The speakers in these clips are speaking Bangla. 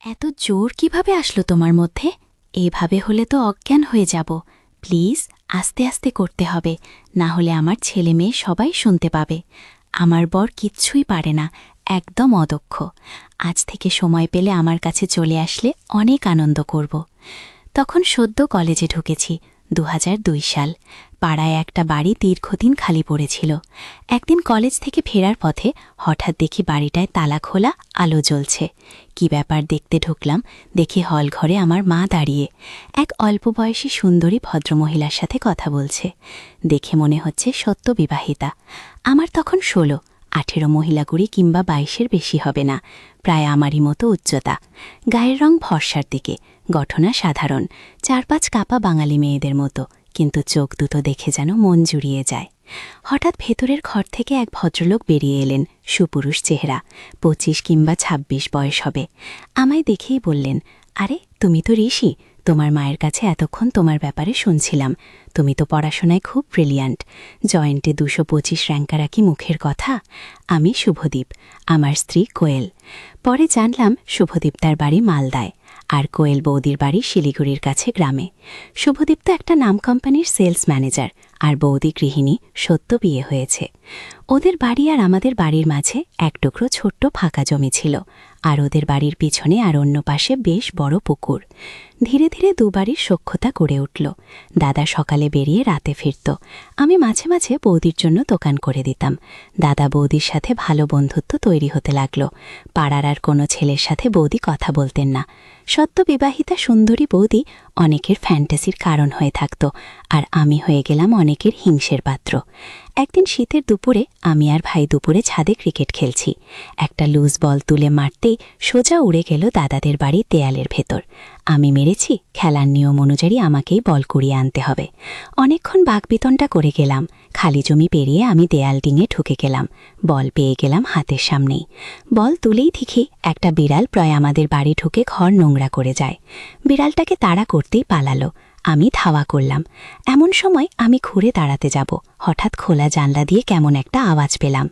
এত জোর কিভাবে আসলো তোমার মধ্যে? এভাবে হলে তো অজ্ঞান হয়ে যাব। প্লিজ আস্তে আস্তে করতে হবে, না হলে আমার ছেলে মেয়ে সবাই শুনতে পাবে। আমার বর কিচ্ছুই পারে না, একদম অদক্ষ। আজ থেকে সময় পেলে আমার কাছে চলে আসলে অনেক আনন্দ করব। তখন সদ্য কলেজে ঢুকেছি, 2002 সাল। পাড়ায় একটা বাড়ি দীর্ঘদিন খালি পড়েছিল। একদিন কলেজ থেকে ফেরার পথে হঠাৎ দেখি বাড়িটায় তালা খোলা, আলো জ্বলছে। কি ব্যাপার দেখতে ঢুকলাম, দেখি হল ঘরে আমার মা দাঁড়িয়ে এক অল্প বয়সী সুন্দরী ভদ্রমহিলার সাথে কথা বলছে। দেখে মনে হচ্ছে সত্য বিবাহিতা। আমার তখন 16, 18 মহিলাগুড়ি কিংবা 22-এর বেশি হবে না, প্রায় আমারই মতো উচ্চতা। গায়ের রং ফর্সার দিকে, গঠনা সাধারণ, 4-5 কাপা বাঙালি মেয়েদের মতো, কিন্তু চোখ দুটো দেখে যেন মন জুড়িয়ে যায়। হঠাৎ ভেতরের ঘর থেকে এক ভদ্রলোক বেরিয়ে এলেন, সুপুরুষ চেহারা, 25 কিংবা 26 বয়স হবে। আমায় দেখেই বললেন, আরে তুমি তো ঋষি, তোমার মায়ের কাছে এতক্ষণ তোমার ব্যাপারে শুনছিলাম। তুমি তো পড়াশোনায় খুব ব্রিলিয়ান্ট, জয়েন্টে 225 র্যাঙ্কারা কি মুখের কথা? আমি শুভদীপ, আমার স্ত্রী কোয়েল। পরে জানলাম শুভদীপ তার বাড়ি মালদায়, আর কোয়েল বৌদির বাড়ি শিলিগুড়ির কাছে গ্রামে। শুভদীপ তো একটা নাম কোম্পানির সেলস ম্যানেজার, আর বৌদি গৃহিণী। সত্য বিয়ে হয়েছে। ওদের বাড়ি আর আমাদের বাড়ির মাঝে এক টুকরো ছোট্ট ফাঁকা জমি ছিল, আর ওদের বাড়ির পিছনে আর অন্য পাশে বেশ বড় পুকুর। ধীরে ধীরে দুবাড়ির সখ্যতা গড়ে উঠল। দাদা সকালে বেরিয়ে রাতে ফিরত, আমি মাঝে মাঝে বৌদির জন্য দোকান করে দিতাম। দাদা বৌদির সাথে ভালো বন্ধুত্ব তৈরি হতে লাগলো। পাড়ার আর কোনো ছেলের সাথে বৌদি কথা বলতেন না। সদ্য বিবাহিতা সুন্দরী বৌদি অনেকের ফ্যান্টাসির কারণ হয়ে থাকত, আর আমি হয়ে গেলাম অনেকের হিংসের পাত্র। একদিন শীতের দুপুরে আমি আর ভাই দুপুরে ছাদে ক্রিকেট খেলছি। একটা লুজ বল তুলে মারতেই সোজা উড়ে গেল দাদাদের বাড়ির দেয়ালের ভেতর। আমি মেরেছি, খেলার নিয়ম অনুযায়ী আমাকেই বল কুড়িয়ে আনতে হবে। অনেকক্ষণ বাকবিতণ্ডা করে গেলাম। খালি জমি পেরিয়ে আমি দেয়াল ডিঙে ঢুকে গেলাম। বল পেয়ে গেলাম হাতের সামনেই। বল তুলেই দেখি একটা বিড়াল প্রায় আমাদের বাড়ি ঢুকে ঘর নোংরা করে যায়। বিড়ালটাকে তাড়া করতেই পালালো। আমি ধাওয়া করলাম। এমন সময় আমি ঘুরে দাঁড়াতে যাব, হঠাৎ খোলা জানলা দিয়ে কেমন একটা আওয়াজ পেলাম।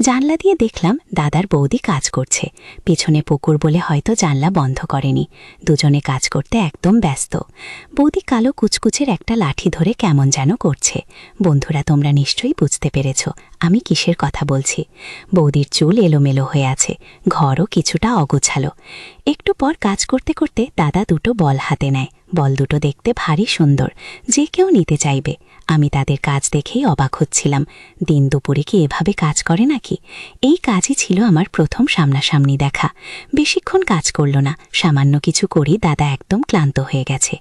জানলা দিয়ে দেখলাম দাদার বৌদি কাজ করছে। পেছনে পুকুর বলে হয়তো জানলা বন্ধ করেনি। দুজনে কাজ করতে একদম ব্যস্ত। বৌদি কালো কুচকুচের একটা লাঠি ধরে কেমন যেন করছে। বন্ধুরা, তোমরা নিশ্চয়ই বুঝতে পেরেছ আমি কিসের কথা বলছি। বৌদির চুল এলোমেলো হয়ে আছে, ঘরও কিছুটা অগোছালো। একটু পর কাজ করতে করতে দাদা দুটো বল হাতে নেয়। বল দুটো দেখতে ভারী সুন্দর, যে কেউ নিতে চাইবে। আমি তাদের কাজ দেখেই অবাক হচ্ছিলাম। দিন দুপুরে কি এভাবে কাজ করে নাকি? এই কাজই ছিল আমার প্রথম সামনাসামনি দেখা। বেশিক্ষণ কাজ করল না, সামান্য কিছু করেই দাদা একদম ক্লান্ত হয়ে গেছে।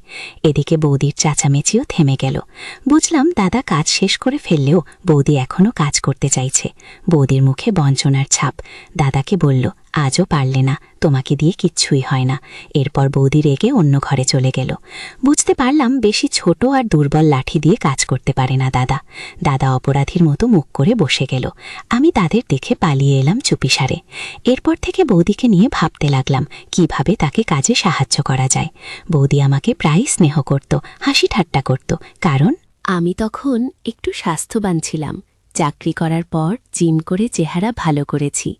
এদিকে বৌদির চেঁচামেচিও থেমে গেল। বুঝলাম দাদা কাজ শেষ করে ফেললেও বৌদি এখনও কাজ করতে চাইছে। বৌদির মুখে বঞ্চনার ছাপ। দাদাকে বলল, আজও পারলে না, তোমাকে দিয়ে কিচ্ছুই হয় না। এরপর বৌদি রেগে অন্য ঘরে চলে গেল। বুঝতে পারলাম বেশি ছোট আর দুর্বল লাঠি দিয়ে কাজ করতে পারে না দাদা। দাদা অপরাধীর মতো মুখ করে বসে গেল। আমি তাদের দেখে পালিয়ে এলাম চুপিসারে। এরপর থেকে বৌদিকে নিয়ে ভাবতে লাগলাম কিভাবে তাকে কাজে সাহায্য করা যায়। বৌদি আমাকে প্রায় স্নেহ করত, হাসি ঠাট্টা করত, কারণ আমি তখন একটু স্বাস্থ্যবান ছিলাম। চাকরি করার পর জিম করে চেহারা ভালো করেছি।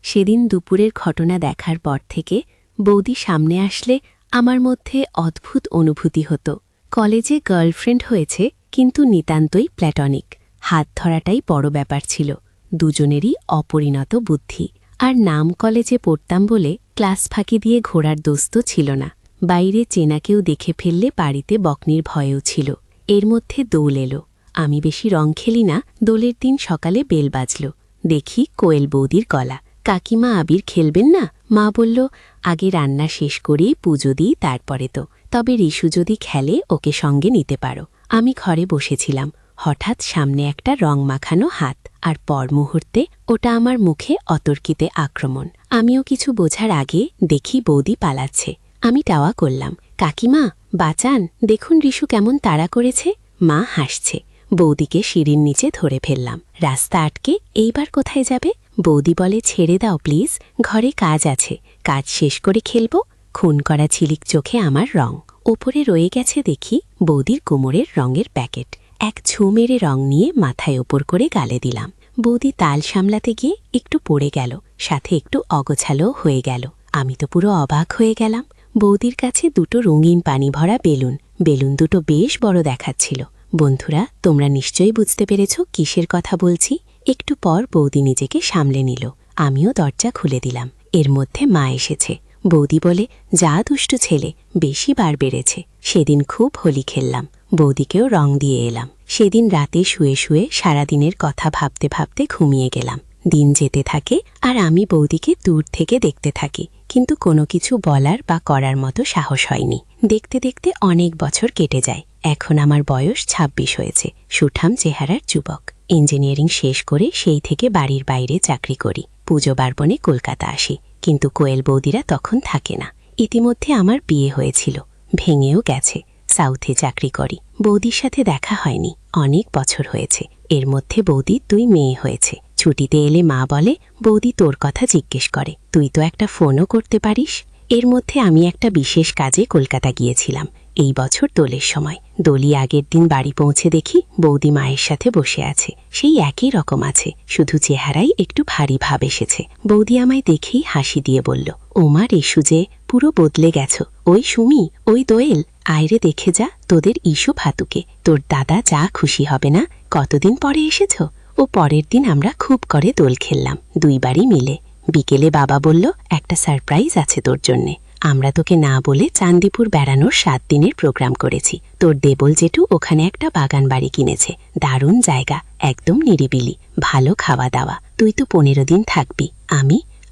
সেদিন দুপুরের ঘটনা দেখার পর থেকে বৌদি সামনে আসলে আমার মধ্যে অদ্ভুত অনুভূতি হতো। কলেজে গার্লফ্রেন্ড হয়েছে, কিন্তু নিতান্তই প্ল্যাটনিক। হাত ধরাটাই বড় ব্যাপার ছিল। দুজনেরই অপরিণত বুদ্ধি। আর নাম কলেজে পড়তাম বলে ক্লাস ফাঁকি দিয়ে ঘোরার দোস্ত ছিল না। বাইরে চেনা কেউ দেখে ফেললে বাড়িতে বকনির ভয়ও ছিল। এর মধ্যে দোল এলো। আমি বেশি রং খেলি না। দোলের দিন সকালে বেল বাজল। দেখি কোয়েল বৌদির গলা। কাকিমা, আবির খেলবেন না? মা বলল, আগে রান্না শেষ করেই পুজো দিই, তারপরে তো। তবে রিশু যদি খেলে ওকে সঙ্গে নিতে পারো। আমি ঘরে বসেছিলাম। হঠাৎ সামনে একটা রং মাখানো হাত, আর পর মুহূর্তে ওটা আমার মুখে অতর্কিতে আক্রমণ। আমিও কিছু বোঝার আগে দেখি বৌদি পালাচ্ছে। আমি টাওয়া করলাম, কাকিমা বাঁচান, দেখুন রিশু কেমন তাড়া করেছে। মা হাসছে। বৌদিকে সিঁড়ির নিচে ধরে ফেললাম। রাস্তা আটকে, এইবার কোথায় যাবে? বৌদি বলে, ছেড়ে দাও প্লিজ, ঘরে কাজ আছে, কাজ শেষ করে খেলব। খুন করা ঝিলিক চোখে আমার রং। ওপরে রয়ে গেছে দেখি বৌদির কোমরের রঙের প্যাকেট। এক ছু মেরে রং নিয়ে মাথায় ওপর করে গালে দিলাম। বৌদি তাল সামলাতে গিয়ে একটু পড়ে গেল, সাথে একটু অগোছালো হয়ে গেল। আমি তো পুরো অবাক হয়ে গেলাম। বৌদির কাছে দুটো রঙিন পানি ভরা বেলুন। বেলুন দুটো বেশ বড় দেখাচ্ছিল। বন্ধুরা, তোমরা নিশ্চয়ই বুঝতে পেরেছ কিসের কথা বলছি। একটু পর বৌদি নিজেকে সামলে নিল। আমিও দরজা খুলে দিলাম। এর মধ্যে মা এসেছে। বৌদি বলে, যা দুষ্টু ছেলে, বেশি বার বেড়েছে। সেদিন খুব হোলি খেললাম, বৌদিকেও রং দিয়ে এলাম। সেদিন রাতে শুয়ে শুয়ে সারাদিনের কথা ভাবতে ভাবতে ঘুমিয়ে গেলাম। দিন যেতে থাকে আর আমি বৌদিকে দূর থেকে দেখতে থাকি, কিন্তু কোনো কিছু বলার বা করার মতো সাহস হয়নি। দেখতে দেখতে অনেক বছর কেটে যায়। এখন আমার বয়স ২৬ হয়েছে। সুঠাম চেহারার যুবক। ইঞ্জিনিয়ারিং শেষ করে সেই থেকে বাড়ির বাইরে চাকরি করি। পুজো পার্বণে কলকাতা আসি, কিন্তু কোয়েল বৌদিরা তখন থাকে না। ইতিমধ্যে আমার বিয়ে হয়েছিল, ভেঙেও গেছে। সাউথে চাকরি করি। বৌদির সাথে দেখা হয়নি, অনেক বছর হয়েছে। এর মধ্যে বৌদির 2 মেয়ে হয়েছে। ছুটিতে এলে মা বলে, বৌদি তোর কথা জিজ্ঞেস করে, তুই তো একটা ফোনও করতে পারিস। এর মধ্যে আমি একটা বিশেষ কাজে কলকাতা গিয়েছিলাম। এই বছর দোলের সময়। দোলি আগের দিন বাড়ি পৌঁছে দেখি বৌদি মায়ের সাথে বসে আছে। সেই একই রকম আছে, শুধু চেহারাই একটু ভারী ভাব এসেছে। বৌদি আমায় দেখেই হাসি দিয়ে বলল, ওমা রেশু যে, পুরো বদলে গেছো। ওই সুমি, ওই দোয়েল, আয়রে দেখে যা তোদের ইস্যু ভাতুকে। তোর দাদা যা খুশি হবে না। কতদিন পরে এসেছো। ও পরের দিন আমরা খুব করে দোল খেললাম, 2 বাড়ি মিলে। বিকেলে বাবা বলল, একটা সারপ্রাইজ আছে তোর জন্যে। আমরা তোকে না বলে চান্দিপুর বেড়ানোর 7 দিনের প্রোগ্রাম করেছি। তোর দেবল জেঠু ওখানে একটা বাগান বাড়ি কিনেছে। দারুণ জায়গা, একদম নিরিবিলি, ভালো খাওয়া দাওয়া। তুই তো 15 দিন থাকবি।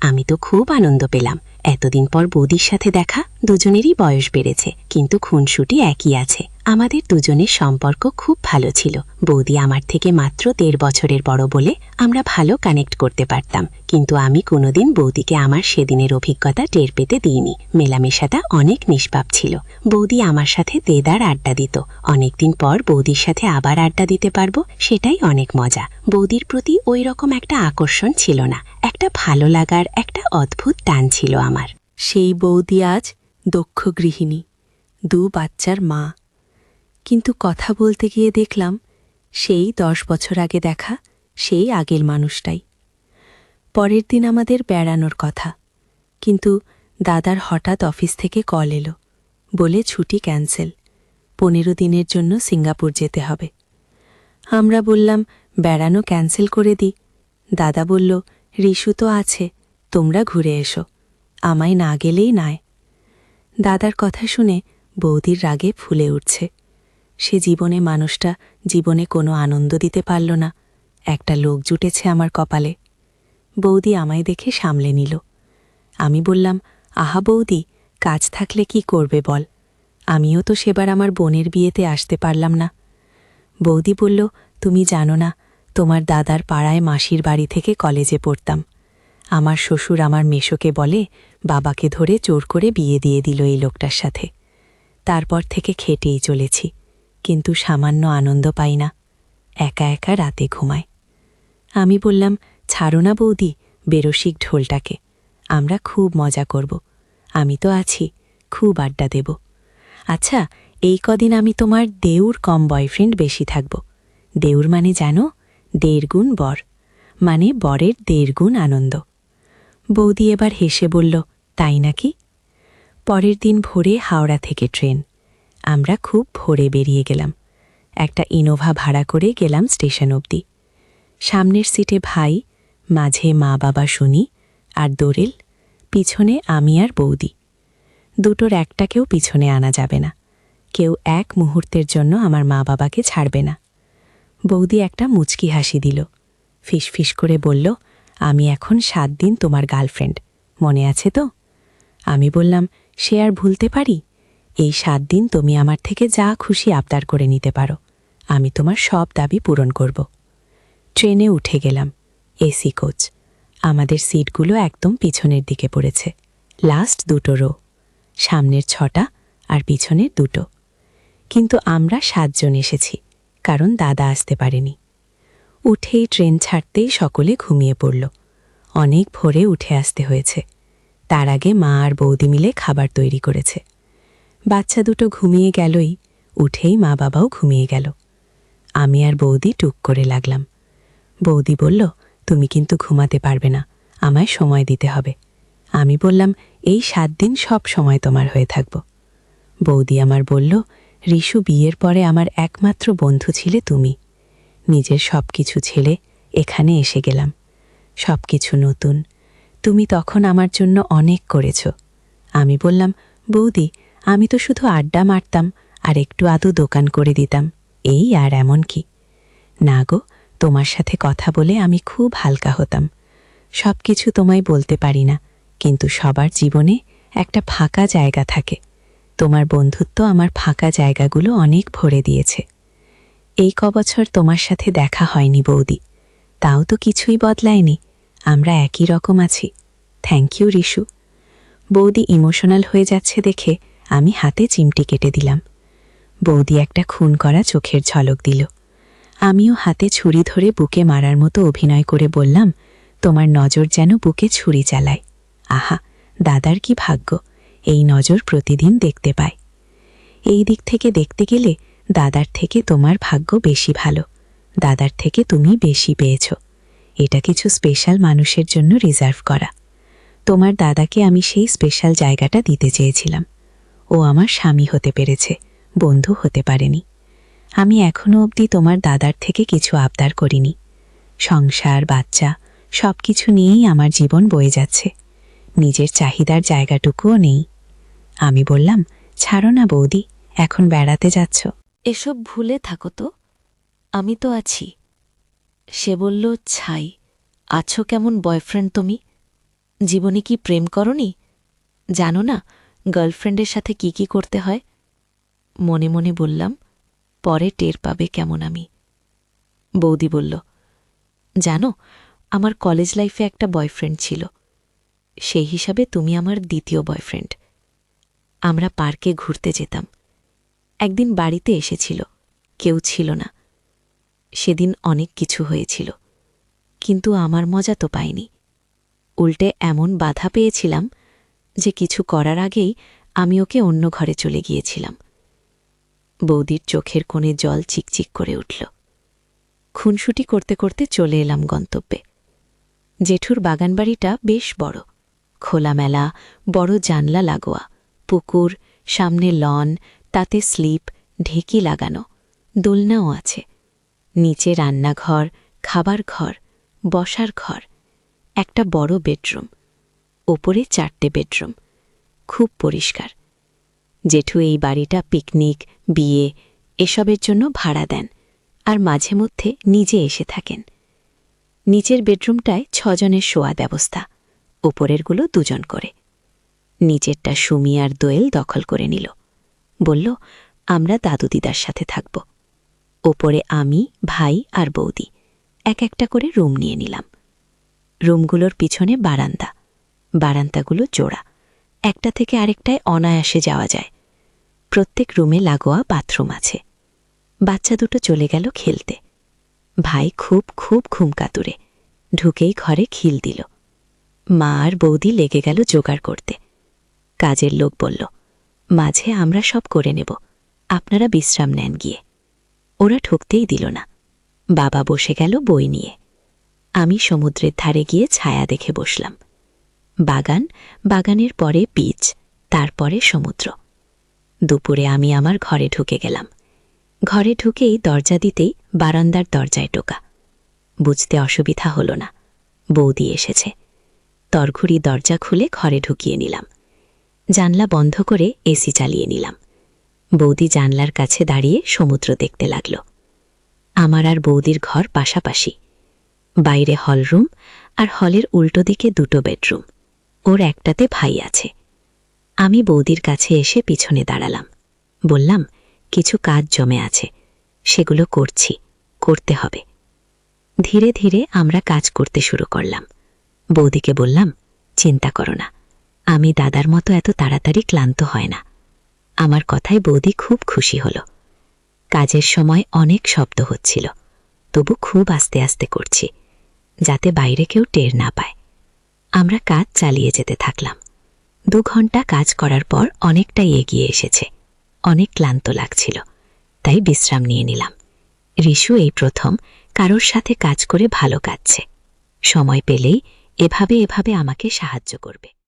আমি তো খুব আনন্দ পেলাম। এতদিন পর বৌদির সাথে দেখা। দুজনেরই বয়স বেড়েছে, কিন্তু খুনসুটি একই আছে। আমাদের দুজনের সম্পর্ক খুব ভালো ছিল। বৌদি আমার থেকে মাত্র 1.5 বছরের বড় বলে আমরা ভালো কানেক্ট করতে পারতাম, কিন্তু আমি কোনোদিন বৌদিকে আমার সেদিনের অভিজ্ঞতা টের পেতে দিইনি। মেলামেশাটা অনেক নিষ্পাপ ছিল। বৌদি আমার সাথে দেদার আড্ডা দিত। অনেকদিন পর বৌদির সাথে আবার আড্ডা দিতে পারবো, সেটাই অনেক মজা। বৌদির প্রতি ওই রকম একটা আকর্ষণ ছিল না, একটা ভালো লাগার একটা অদ্ভুত টান ছিল আমার। সেই বৌদি আজ দক্ষ গৃহিণী, 2 বাচ্চার মা। কিন্তু কথা বলতে গিয়ে দেখলাম সেই 10 বছর আগে দেখা সেই আগের মানুষটাই। পরের দিন আমাদের বেড়ানোর কথা, কিন্তু দাদার হঠাৎ অফিস থেকে কল এলো, বলে ছুটি ক্যান্সেল, 15 দিনের জন্য সিঙ্গাপুর যেতে হবে। আমরা বললাম বেড়ানো ক্যান্সেল করে দিই। দাদা বলল, রিশু তো আছে, তোমরা ঘুরে এসো, আমায় না গেলেই নয়। দাদার কথা শুনে বৌদির রাগে ফুলে উঠছে। সে মানুষটা জীবনে কোনো আনন্দ দিতে পারল না। একটা লোক জুটেছে আমার কপালে। বৌদি আমায় দেখে সামলে নিল। আমি বললাম, আহা বৌদি, কাজ থাকলে কি করবে বল, আমিও তো সেবার আমার বোনের বিয়েতে আসতে পারলাম না। বৌদি বলল, তুমি জানো না, তোমার দাদার পাড়ায় মাসির বাড়ি থেকে কলেজে পড়তাম। আমার শ্বশুর আমার মেশোকে বলে বাবাকে ধরে জোর করে বিয়ে দিয়ে দিল এই লোকটার সাথে। তারপর থেকে খেটেই চলেছি, কিন্তু সামান্য আনন্দ পাই না। একা একা রাতে ঘুমায়। আমি বললাম, ছাড়ো না বৌদি বেরসিক ঢোলটাকে, আমরা খুব মজা করব। আমি তো আছি, খুব আড্ডা দেব। আচ্ছা, এই কদিন আমি তোমার দেউর কম বয়ফ্রেন্ড বেশি থাকব। দেউর মানে জানো, 1.5 গুণ বর, মানে বরের 1.5 গুণ আনন্দ। বৌদি এবার হেসে বলল, তাই নাকি? পরের দিন ভোরে হাওড়া থেকে ট্রেন। আমরা খুব ভোরে বেরিয়ে গেলাম। একটা ইনোভা ভাড়া করে গেলাম স্টেশন অবধি। সামনের সিটে ভাই, মাঝে মা বাবা শুনি আর দোরেল, পিছনে আমি আর বৌদি। দুটোর একটাকেও পিছনে আনা যাবে না। কেউ এক মুহূর্তের জন্য আমার মা বাবাকে ছাড়বে না। বৌদি একটা মুচকি হাসি দিল, ফিসফিস করে বলল, আমি এখন 7 দিন তোমার গার্লফ্রেন্ড, মনে আছে তো? আমি বললাম, সে আর ভুলতে পারি? এই 7 দিন তুমি আমার থেকে যা খুশি আবদার করে নিতে পারো, আমি তোমার সব দাবি পূরণ করব। ট্রেনে উঠে গেলাম, এসি কোচ। আমাদের সিটগুলো একদম পিছনের দিকে পড়েছে, লাস্ট 2টো রো, সামনের 6টা আর পিছনের 2টো। কিন্তু আমরা 7 জন এসেছি, কারণ দাদা আসতে পারেনি। উঠেই ট্রেন ছাড়তেই সকলে ঘুমিয়ে পড়ল। অনেক ভোরে উঠে আসতে হয়েছে। তার আগে মা আর বৌদি মিলে খাবার তৈরি করেছে। বাচ্চা দুটো ঘুমিয়ে গেলই, উঠেই মা বাবাও ঘুমিয়ে গেল। আমি আর বৌদি টুক করে লাগলাম। বৌদি বলল, তুমি কিন্তু ঘুমাতে পারবে না, আমায় সময় দিতে হবে। আমি বললাম, এই 7 দিন সব সময় তোমার হয়ে থাকব। বৌদি আমার বলল, রিশু, বিয়ের পরে আমার একমাত্র বন্ধু ছিলে তুমি। নিজের সব কিছু ছেড়ে এখানে এসে গেলাম। সব কিছু নতুন। তুমি তখন আমার জন্য অনেক করেছ। আমি বললাম, বৌদি, আমি তো শুধু আড্ডা মারতাম আর একটু আধটু দোকান করে দিতাম, এই আর এমন কি। না গো, তোমার সাথে কথা বলে আমি খুব হালকা হতাম। সব কিছু তোমায় বলতে পারি না, কিন্তু সবার জীবনে একটা ফাঁকা জায়গা থাকে। তোমার বন্ধুত্ব আমার ফাঁকা জায়গাগুলো অনেক ভরে দিয়েছে। এই কবছর তোমার সাথে দেখা হয়নি বৌদি, তাও তো কিছুই বদলায়নি, আমরা একই রকম আছি। Thank you Rishu. বৌদি ইমোশনাল হয়ে যাচ্ছে দেখে আমি হাতে চিমটি কেটে দিলাম। বৌদি একটা খুন করা চোখের ঝলক দিল। আমিও হাতে ছুরি ধরে বুকে মারার মতো অভিনয় করে বললাম, তোমার নজর যেন বুকে ছুরি চালায়। আহা, দাদার কি ভাগ্য, এই নজর প্রতিদিন দেখতে পায়। এই দিক থেকে দেখতে গেলে দাদার থেকে তোমার ভাগ্য বেশি ভালো। দাদার থেকে তুমি বেশি পেয়েছ। এটা কিছু স্পেশাল মানুষের জন্য রিজার্ভ করা। তোমার দাদাকে আমি সেই স্পেশাল জায়গাটা দিতে চেয়েছিলাম। ও আমার স্বামী হতে পেরেছে, বন্ধু হতে পারেনি। আমি এখনো অবধি তোমার দাদার থেকে কিছু আবদার করিনি। সংসার, বাচ্চা সব কিছু নিয়েই আমার জীবন বয়ে যাচ্ছে। নিজের চাহিদার জায়গাটুকুও নেই। আমি বললাম, ছাড়ো না বৌদি, এখন বেড়াতে যাচ্ছ। এসব ভুলে থাকো তো, আমি তো আছি। সে বলল, ছাই, আছো কেমন বয়ফ্রেন্ড তুমি? জীবনে কি প্রেম করনি? জানো না গার্লফ্রেন্ডের সাথে কি কি করতে হয়? মনে মনে বললাম, পরে টের পাবে কেমন আমি। বৌদি বলল, জানো, আমার কলেজ লাইফে একটা বয়ফ্রেন্ড ছিল। সেই হিসাবে তুমি আমার দ্বিতীয় বয়ফ্রেন্ড। আমরা পার্কে ঘুরতে যেতাম। একদিন বাড়িতে এসেছিল, কেউ ছিল না। সেদিন অনেক কিছু হয়েছিল, কিন্তু আমার মজা তো পাইনি। উল্টে এমন বাধা পেয়েছিলাম যে কিছু করার আগেই আমি ওকে অন্য ঘরে চলে গিয়েছিলাম। বৌদির চোখের কোণে জল চিকচিক করে উঠল। খুনসুটি করতে করতে চলে এলাম গন্তব্যে। জেঠুর বাগানবাড়িটা বেশ বড়, খোলামেলা, বড় জানলা লাগোয়া, পুকুর, সামনে লন, তাতে স্লিপ, ঢেকি লাগানো, দোলনাও আছে। নিচে রান্নাঘর, খাবার ঘর, বসার ঘর, একটা বড় বেডরুম, ওপরে 4টে বেডরুম, খুব পরিষ্কার। জেঠু এই বাড়িটা পিকনিক, বিয়ে এসবের জন্য ভাড়া দেন, আর মাঝে মধ্যে নিজে এসে থাকেন। নিচের বেডরুমটায় 6 জনের শোয়ার ব্যবস্থা, ওপরেরগুলো 2 জন করে। নিচেরটা সুমি আর দোয়েল দখল করে নিল। বলল, আমরা দাদু দিদার সাথে থাকব। ওপরে আমি, ভাই আর বৌদি এক একটা করে রুম নিয়ে নিলাম। রুমগুলোর পিছনে বারান্দা, বারান্দাগুলো জোড়া, একটা থেকে আরেকটায় অনায়াসে যাওয়া যায়। প্রত্যেক রুমে লাগোয়া বাথরুম আছে। বাচ্চা দুটো চলে গেল খেলতে। ভাই খুব খুব ঘুমকাতুরে, ঢুকেই ঘরে খিল দিল। মা আর বৌদি লেগে গেল জোগাড় করতে। কাজের লোক বলল, মাঝে আমরা সব করে নেব, আপনারা বিশ্রাম নেন গিয়ে। ওরা ঠকতেই দিল না। বাবা বসে গেল বই নিয়ে। আমি সমুদ্রের ধারে গিয়ে ছায়া দেখে বসলাম। বাগান, বাগানের পরে বিচ, তারপরে সমুদ্র। দুপুরে আমি আমার ঘরে ঢুকে গেলাম। ঘরে ঢুকেই দরজা দিতেই বারান্দার দরজায় টোকা। বুঝতে অসুবিধা হল না, বৌদি এসেছে। তরঘুড়ি দরজা খুলে ঘরে ঢুকিয়ে নিলাম। জানলা বন্ধ করে এসি চালিয়ে নিলাম। বৌদি জানলার কাছে দাঁড়িয়ে সমুদ্র দেখতে লাগল। আমার আর বৌদির ঘর পাশাপাশি। বাইরে হলরুম, আর হলের উল্টো দিকে 2টো বেডরুম। ওর একটাতে ভাই আছে। আমি বৌদির কাছে এসে পিছনে দাঁড়ালাম। বললাম, কিছু কাজ জমে আছে, সেগুলো করতে হবে। ধীরে ধীরে আমরা কাজ করতে শুরু করলাম। বৌদিকে বললাম, চিন্তা করো না, আমি দাদার মতো এত তাড়াতাড়ি ক্লান্ত হয় না। আমার কথায় বৌদি খুব খুশি হল। কাজের সময় অনেক শব্দ হচ্ছিল, তবু খুব আস্তে আস্তে করছি, যাতে বাইরে কেউ টের না পায়। আমরা কাজ চালিয়ে যেতে থাকলাম। 2 ঘন্টা কাজ করার পর অনেকটাই এগিয়ে এসেছে। অনেক ক্লান্ত লাগছিল, তাই বিশ্রাম নিয়ে নিলাম। রিশু এই প্রথম কারোর সাথে কাজ করে ভালো কাটছে। সময় পেলেই এভাবে আমাকে সাহায্য করবে।